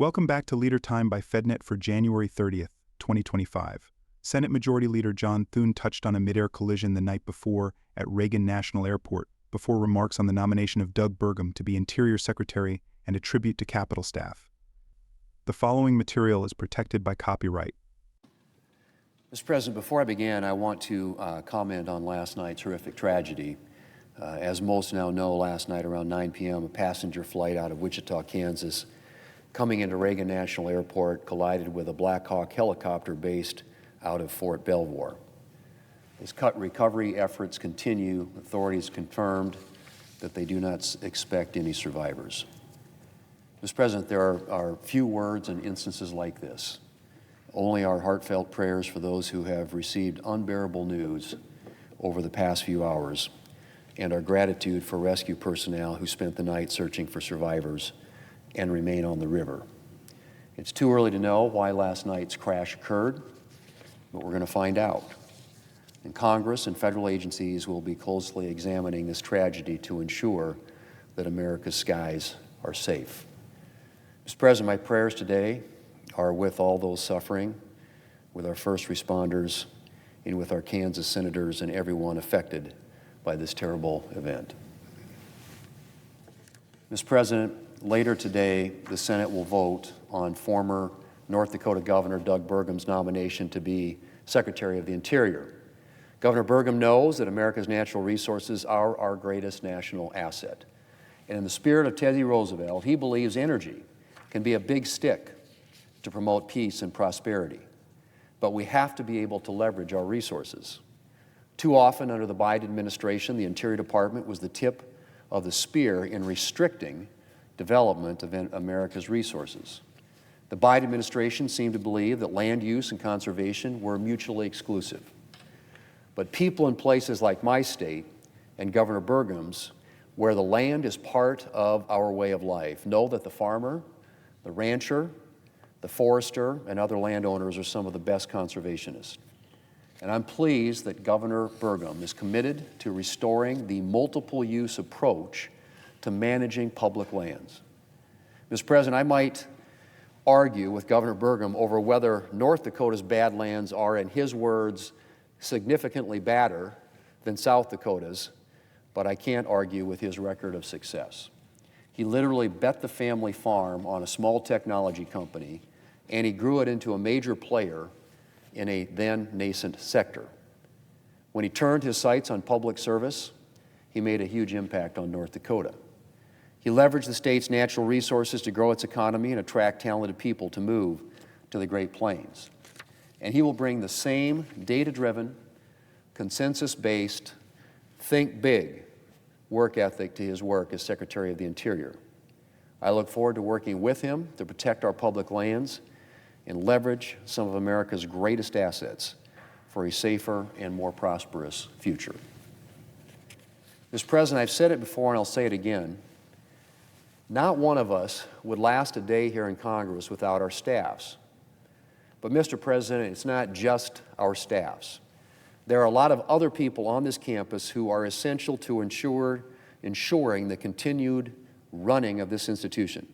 Welcome back to Leader Time by FedNet for January 30th, 2025. Senate Majority Leader John Thune touched on a midair collision the night before at Reagan National Airport before remarks on the nomination of Doug Burgum to be Interior Secretary and a tribute to Capitol staff. The following material is protected by copyright. Mr. President, before I begin, I want to comment on last night's horrific tragedy. As most now know, last night around 9 p.m., a passenger flight out of Wichita, Kansas, coming into Reagan National Airport, collided with a Blackhawk helicopter based out of Fort Belvoir. As recovery efforts continue, authorities confirmed that they do not expect any survivors. Mr. President, there are few words and instances like this. Only our heartfelt prayers for those who have received unbearable news over the past few hours, and our gratitude for rescue personnel who spent the night searching for survivors and remain on the river. It's too early to know why last night's crash occurred, but we're going to find out. And Congress and federal agencies will be closely examining this tragedy to ensure that America's skies are safe. Mr. President, my prayers today are with all those suffering, with our first responders, and with our Kansas senators and everyone affected by this terrible event. Mr. President, later today, the Senate will vote on former North Dakota Governor Doug Burgum's nomination to be Secretary of the Interior. Governor Burgum knows that America's natural resources are our greatest national asset. And in the spirit of Teddy Roosevelt, he believes energy can be a big stick to promote peace and prosperity. But we have to be able to leverage our resources. Too often under the Biden administration, the Interior Department was the tip of the spear in restricting development of America's resources. The Biden administration seemed to believe that land use and conservation were mutually exclusive. But people in places like my state and Governor Burgum's, where the land is part of our way of life, know that the farmer, the rancher, the forester, and other landowners are some of the best conservationists. And I'm pleased that Governor Burgum is committed to restoring the multiple use approach to managing public lands. Mr. President, I might argue with Governor Burgum over whether North Dakota's badlands are, in his words, significantly badder than South Dakota's, but I can't argue with his record of success. He literally bet the family farm on a small technology company, and he grew it into a major player in a then nascent sector. When he turned his sights on public service, he made a huge impact on North Dakota. He leveraged the state's natural resources to grow its economy and attract talented people to move to the Great Plains. And he will bring the same data-driven, consensus-based, think big work ethic to his work as Secretary of the Interior. I look forward to working with him to protect our public lands and leverage some of America's greatest assets for a safer and more prosperous future. Mr. President, I've said it before and I'll say it again. Not one of us would last a day here in Congress without our staffs. But Mr. President, it's not just our staffs. There are a lot of other people on this campus who are essential to ensuring the continued running of this institution.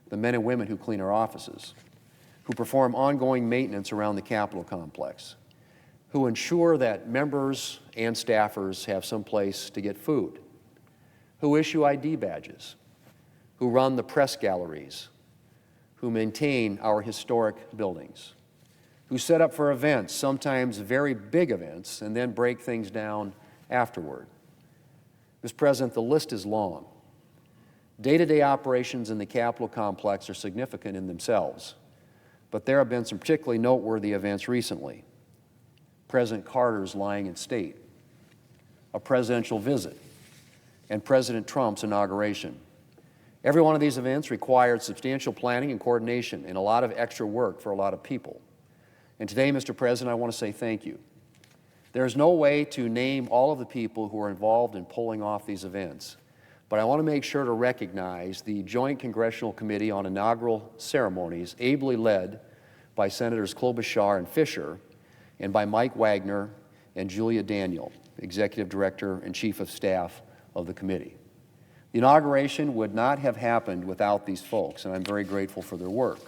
The men and women who clean our offices, who perform ongoing maintenance around the Capitol complex, who ensure that members and staffers have some place to get food, who issue ID badges, who run the press galleries, who maintain our historic buildings, who set up for events, sometimes very big events, and then break things down afterward. Mr. President, the list is long. Day-to-day operations in the Capitol complex are significant in themselves, but there have been some particularly noteworthy events recently. President Carter's lying in state, a presidential visit, and President Trump's inauguration. Every one of these events required substantial planning and coordination and a lot of extra work for a lot of people. And today, Mr. President, I want to say thank you. There is no way to name all of the people who are involved in pulling off these events, but I want to make sure to recognize the Joint Congressional Committee on Inaugural Ceremonies, ably led by Senators Klobuchar and Fisher, and by Mike Wagner and Julia Daniel, Executive Director and Chief of Staff of the committee. The inauguration would not have happened without these folks, and I'm very grateful for their work.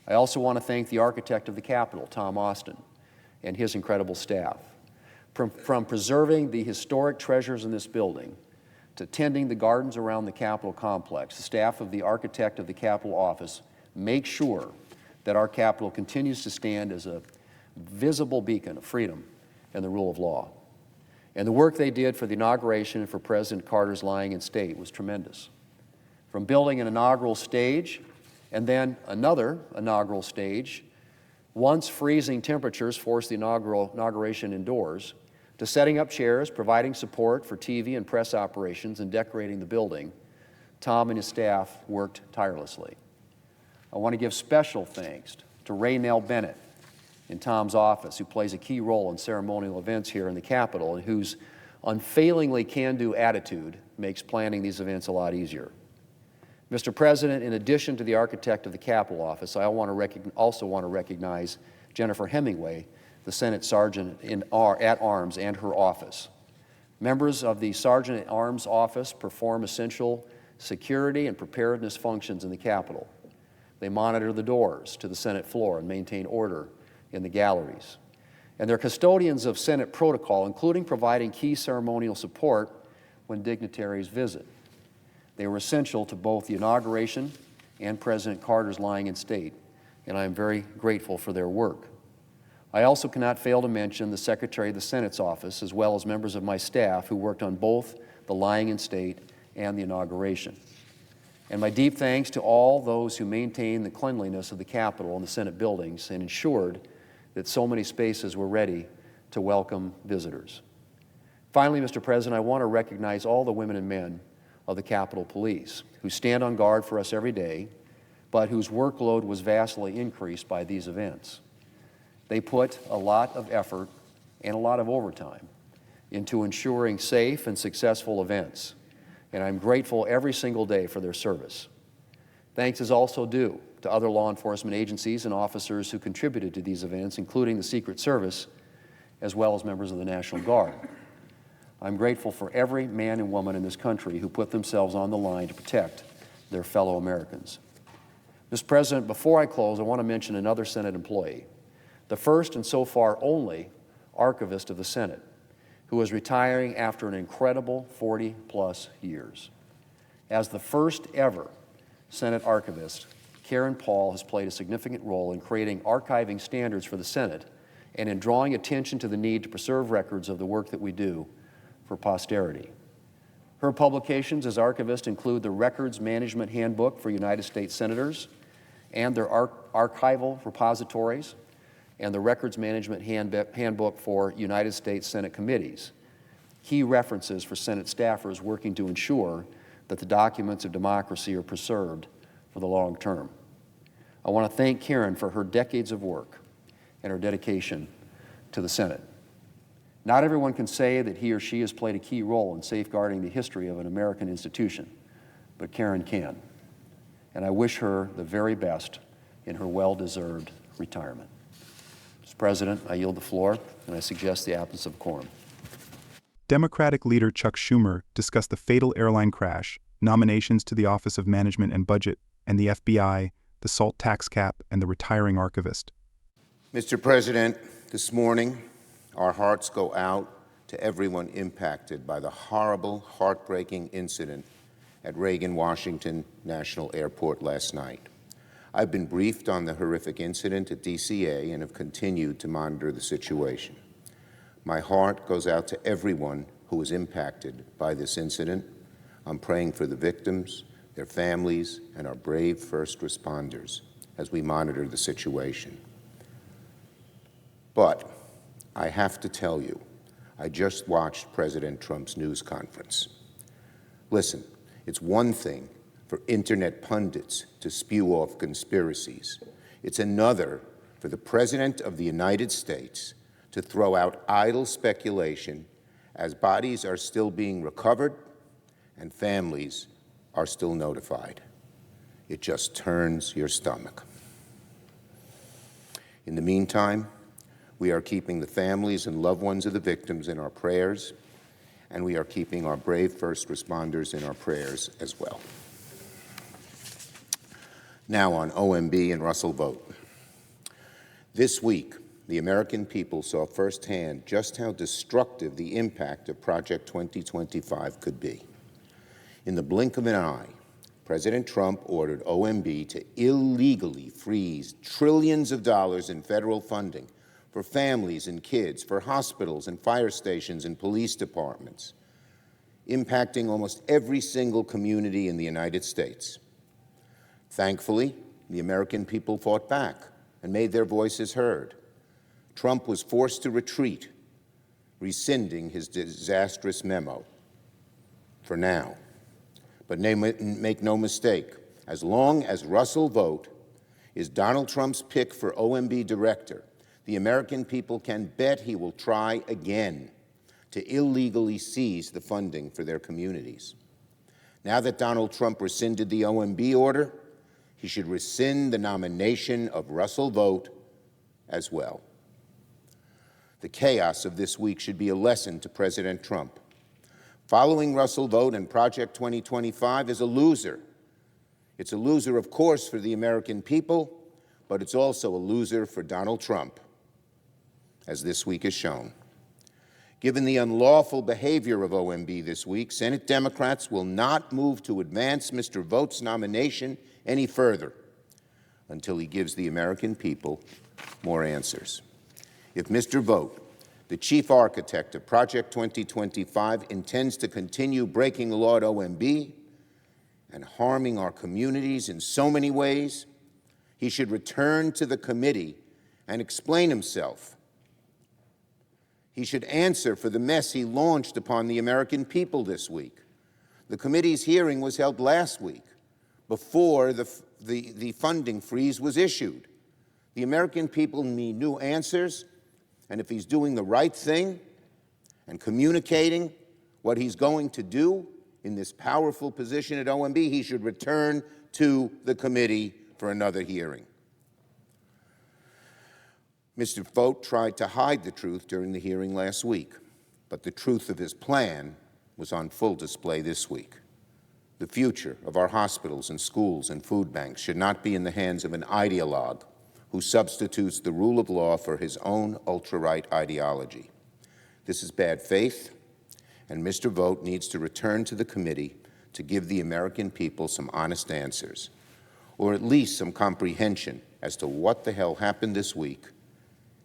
I also want to thank the architect of the Capitol, Tom Austin, and his incredible staff. From preserving the historic treasures in this building to tending the gardens around the Capitol complex, the staff of the architect of the Capitol office make sure that our Capitol continues to stand as a visible beacon of freedom and the rule of law. And the work they did for the inauguration and for President Carter's lying in state was tremendous. From building an inaugural stage and then another inaugural stage, once freezing temperatures forced the inauguration indoors, to setting up chairs, providing support for TV and press operations, and decorating the building, Tom and his staff worked tirelessly. I want to give special thanks to Ray Nell Bennett in Tom's office, who plays a key role in ceremonial events here in the Capitol and whose unfailingly can-do attitude makes planning these events a lot easier. Mr. President, in addition to the architect of the Capitol office, I also want to recognize Jennifer Hemingway, the Senate Sergeant at Arms, and her office. Members of the Sergeant at Arms office perform essential security and preparedness functions in the Capitol. They monitor the doors to the Senate floor and maintain order in the galleries. And they're custodians of Senate protocol, including providing key ceremonial support when dignitaries visit. They were essential to both the inauguration and President Carter's lying in state, and I am very grateful for their work. I also cannot fail to mention the Secretary of the Senate's office, as well as members of my staff who worked on both the lying in state and the inauguration. And my deep thanks to all those who maintained the cleanliness of the Capitol and the Senate buildings and ensured that so many spaces were ready to welcome visitors. Finally, Mr. President, I want to recognize all the women and men of the Capitol Police who stand on guard for us every day, but whose workload was vastly increased by these events. They put a lot of effort and a lot of overtime into ensuring safe and successful events, and I'm grateful every single day for their service. Thanks is also due to other law enforcement agencies and officers who contributed to these events, including the Secret Service, as well as members of the National Guard. I'm grateful for every man and woman in this country who put themselves on the line to protect their fellow Americans. Mr. President, before I close, I want to mention another Senate employee, the first and so far only archivist of the Senate, who is retiring after an incredible 40-plus years. As the first ever Senate archivist, Karen Paul has played a significant role in creating archiving standards for the Senate and in drawing attention to the need to preserve records of the work that we do for posterity. Her publications as archivist include the Records Management Handbook for United States Senators and their archival repositories, and the Records Management Handbook for United States Senate committees, key references for Senate staffers working to ensure that the documents of democracy are preserved for the long term. I want to thank Karen for her decades of work and her dedication to the Senate. Not everyone can say that he or she has played a key role in safeguarding the history of an American institution, but Karen can. And I wish her the very best in her well-deserved retirement. Mr. President, I yield the floor, and I suggest the absence of quorum. Democratic leader Chuck Schumer discussed the fatal airline crash, nominations to the Office of Management and Budget, and the FBI, the SALT tax cap, and the retiring archivist. Mr. President, this morning, our hearts go out to everyone impacted by the horrible, heartbreaking incident at Reagan Washington National Airport last night. I've been briefed on the horrific incident at DCA and have continued to monitor the situation. My heart goes out to everyone who was impacted by this incident. I'm praying for the victims, their families, and our brave first responders as we monitor the situation. But I have to tell you, I just watched President Trump's news conference. Listen, it's one thing for internet pundits to spew off conspiracies. It's another for the President of the United States to throw out idle speculation as bodies are still being recovered and families are still notified. It just turns your stomach. In the meantime, we are keeping the families and loved ones of the victims in our prayers and we are keeping our brave first responders in our prayers as well. Now on OMB and Russell Vogt. This week, the American people saw firsthand just how destructive the impact of Project 2025 could be. In the blink of an eye, President Trump ordered OMB to illegally freeze trillions of dollars in federal funding for families and kids, for hospitals and fire stations and police departments, impacting almost every single community in the United States. Thankfully, the American people fought back and made their voices heard. Trump was forced to retreat, rescinding his disastrous memo for now. But make no mistake, as long as Russell Vogt is Donald Trump's pick for OMB director, the American people can bet he will try again to illegally seize the funding for their communities. Now that Donald Trump rescinded the OMB order, he should rescind the nomination of Russell Vogt as well. The chaos of this week should be a lesson to President Trump. Following Russell Vogt and Project 2025 is a loser. It's a loser, of course, for the American people, but it's also a loser for Donald Trump, as this week has shown. Given the unlawful behavior of OMB this week, Senate Democrats will not move to advance Mr. Vogt's nomination any further until he gives the American people more answers. If Mr. Vogt, the chief architect of Project 2025, intends to continue breaking the law at OMB and harming our communities in so many ways, he should return to the committee and explain himself. He should answer for the mess he launched upon the American people this week. The committee's hearing was held last week, before the funding freeze was issued. The American people need new answers, and if he's doing the right thing and communicating what he's going to do in this powerful position at OMB, he should return to the committee for another hearing. Mr. Vogt tried to hide the truth during the hearing last week, but the truth of his plan was on full display this week. The future of our hospitals and schools and food banks should not be in the hands of an ideologue who substitutes the rule of law for his own ultra-right ideology. This is bad faith, and Mr. Vogt needs to return to the committee to give the American people some honest answers, or at least some comprehension as to what the hell happened this week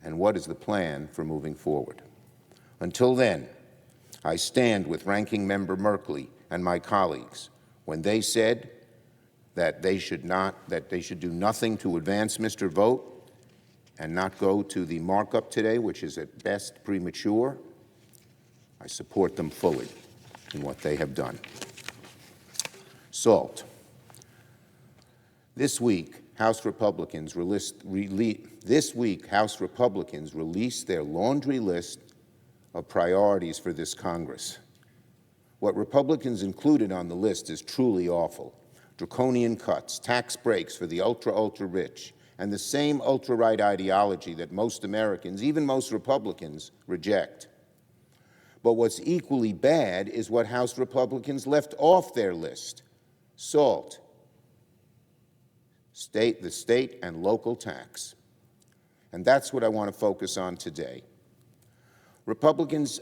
and what is the plan for moving forward. Until then, I stand with Ranking Member Merkley and my colleagues when they said that they should do nothing to advance Mr. Vogt and not go to the markup today, which is at best premature. I support them fully in what they have done. SALT. This week, House Republicans released their laundry list of priorities for this Congress. What Republicans included on the list is truly awful. Draconian cuts, tax breaks for the ultra-rich, and the same ultra-right ideology that most Americans, even most Republicans, reject. But what's equally bad is what House Republicans left off their list: SALT, the state and local tax. And that's what I want to focus on today. Republicans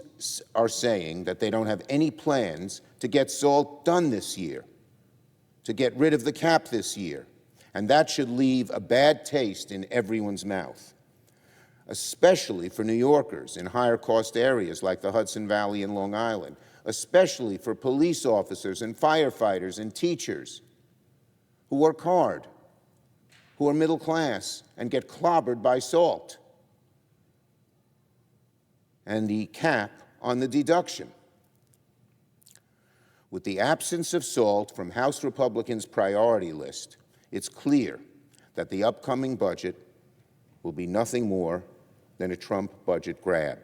are saying that they don't have any plans to get SALT done this year, to get rid of the cap this year, and that should leave a bad taste in everyone's mouth, especially for New Yorkers in higher-cost areas like the Hudson Valley and Long Island, especially for police officers and firefighters and teachers who work hard, who are middle class and get clobbered by SALT and the cap on the deduction. With the absence of SALT from House Republicans' priority list, it's clear that the upcoming budget will be nothing more than a Trump budget grab.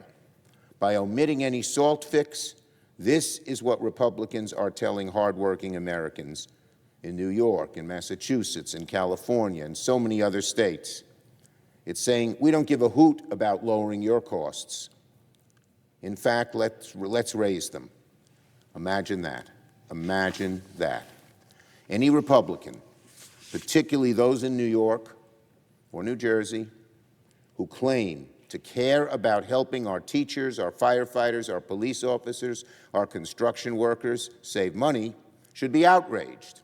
By omitting any SALT fix, this is what Republicans are telling hardworking Americans in New York, in Massachusetts, in California, and so many other states. It's saying, we don't give a hoot about lowering your costs. In fact, let's raise them. Imagine that. Imagine that. Any Republican, particularly those in New York or New Jersey, who claim to care about helping our teachers, our firefighters, our police officers, our construction workers save money, should be outraged.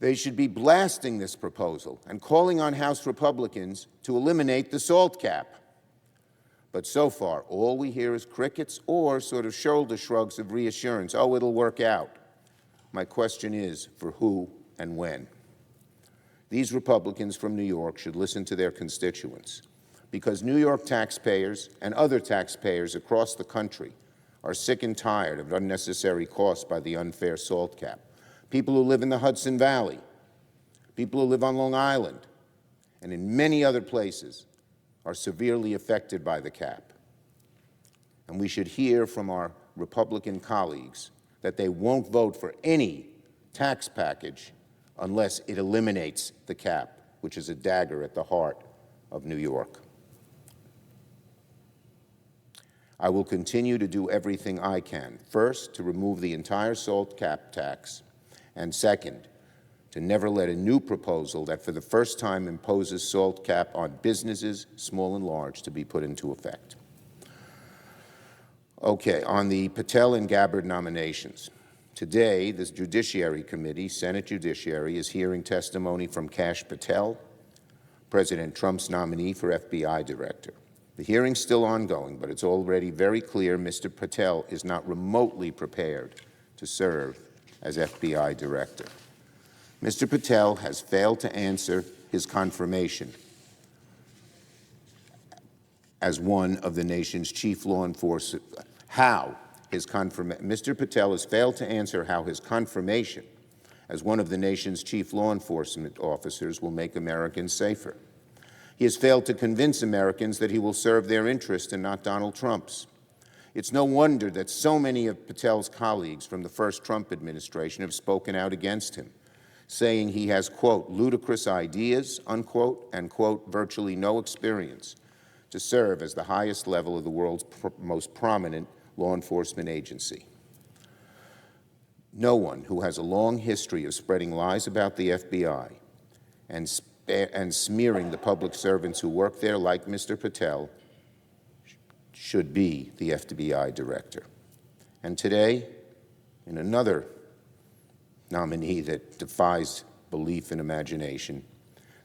They should be blasting this proposal and calling on House Republicans to eliminate the SALT cap. But so far, all we hear is crickets or sort of shoulder shrugs of reassurance. Oh, it'll work out. My question is, for who and when? These Republicans from New York should listen to their constituents, because New York taxpayers and other taxpayers across the country are sick and tired of unnecessary costs by the unfair SALT cap. People who live in the Hudson Valley, people who live on Long Island, and in many other places are severely affected by the cap. And we should hear from our Republican colleagues that they won't vote for any tax package unless it eliminates the cap, which is a dagger at the heart of New York. I will continue to do everything I can. First, to remove the entire SALT cap tax, and second, to never let a new proposal that for the first time imposes SALT cap on businesses, small and large, to be put into effect. Okay, on the Patel and Gabbard nominations. Today, the Judiciary Committee, Senate Judiciary, is hearing testimony from Kash Patel, President Trump's nominee for FBI Director. The hearing's still ongoing, but it's already very clear Mr. Patel is not remotely prepared to serve as FBI Director. Mr. Patel has failed to answer his confirmation as one of the nation's chief law enforcement, Mr. Patel has failed to answer how his confirmation as one of the nation's chief law enforcement officers will make Americans safer. He has failed to convince Americans that he will serve their interest and not Donald Trump's. It's no wonder that so many of Patel's colleagues from the first Trump administration have spoken out against him, saying he has, quote, ludicrous ideas, unquote, and, quote, virtually no experience to serve as the highest level of the world's most prominent law enforcement agency. No one who has a long history of spreading lies about the FBI and smearing the public servants who work there, like Mr. Patel, should be the FBI Director. And today, in another nominee that defies belief and imagination,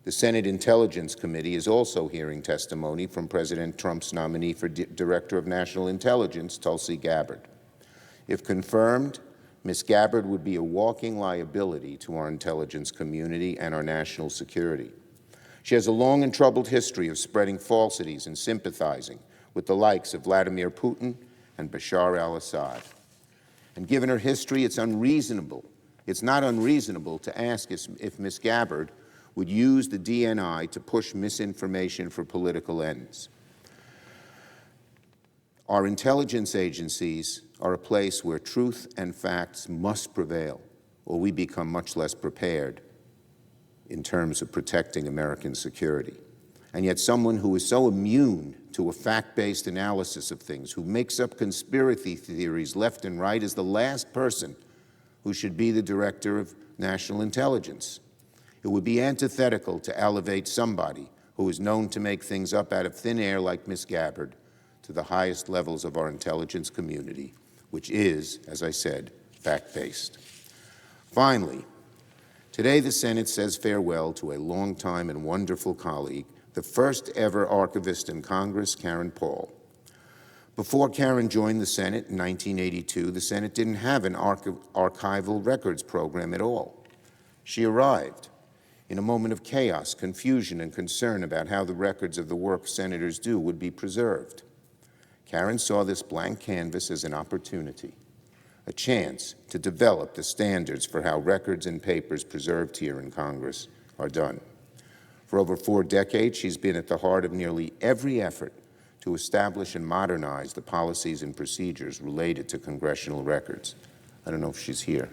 the Senate Intelligence Committee is also hearing testimony from President Trump's nominee for Director of National Intelligence, Tulsi Gabbard. If confirmed, Ms. Gabbard would be a walking liability to our intelligence community and our national security. She has a long and troubled history of spreading falsities and sympathizing with the likes of Vladimir Putin and Bashar al-Assad. And given her history, it's not unreasonable to ask if Ms. Gabbard would use the DNI to push misinformation for political ends. Our intelligence agencies are a place where truth and facts must prevail, or we become much less prepared in terms of protecting American security. And yet someone who is so immune to a fact-based analysis of things, who makes up conspiracy theories left and right, is the last person who should be the Director of National Intelligence. It would be antithetical to elevate somebody who is known to make things up out of thin air like Ms. Gabbard to the highest levels of our intelligence community, which is, as I said, fact-based. Finally, today the Senate says farewell to a longtime and wonderful colleague, the first ever archivist in Congress, Karen Paul. Before Karen joined the Senate in 1982, the Senate didn't have an archival records program at all. She arrived in a moment of chaos, confusion, and concern about how the records of the work senators do would be preserved. Karen saw this blank canvas as an opportunity, a chance to develop the standards for how records and papers preserved here in Congress are done. For over 4 decades, she's been at the heart of nearly every effort to establish and modernize the policies and procedures related to congressional records. I don't know if she's here.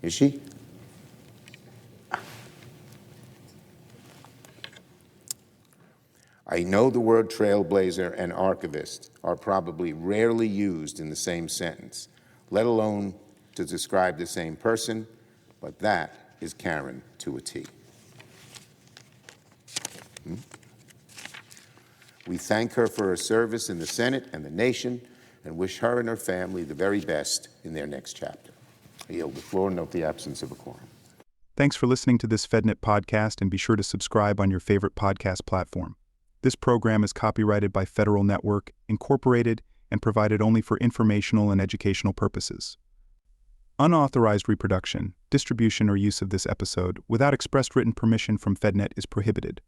Is she? I know the word trailblazer and archivist are probably rarely used in the same sentence, let alone to describe the same person, but that is Karen to a T. We thank her for her service in the Senate and the nation and wish her and her family the very best in their next chapter. I yield the floor and note the absence of a quorum. Thanks for listening to this FedNet podcast, and be sure to subscribe on your favorite podcast platform. This program is copyrighted by Federal Network, Incorporated, and provided only for informational and educational purposes. Unauthorized reproduction, distribution, or use of this episode without express written permission from FedNet is prohibited.